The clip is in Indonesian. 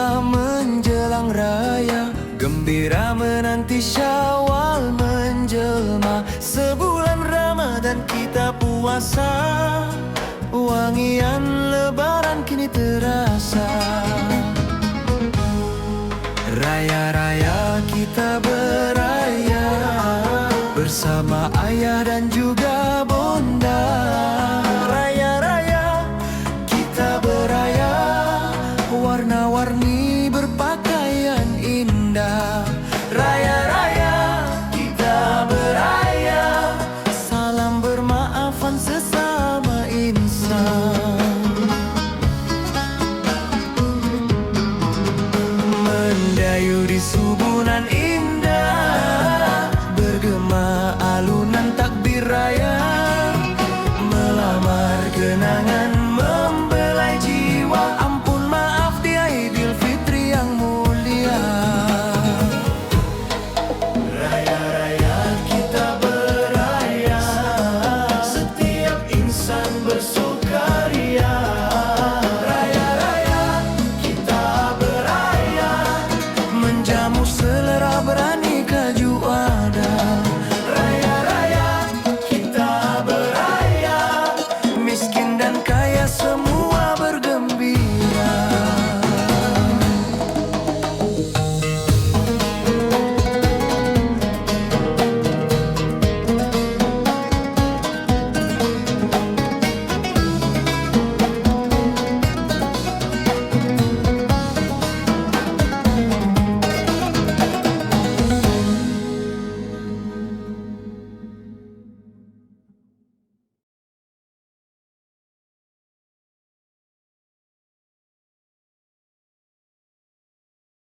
Tiba menjelang raya, gembira menanti Syawal menjelma. Sebulan Ramadan kita puasa, wangian lebaran kini terasa. Raya-raya kita beraya, bersama ayah dan juga bunda. Raya-raya kita beraya, warna-warni berpakaian indah. Raya-raya kita beraya, salam bermaafan sesama insan. Mendayu di subuh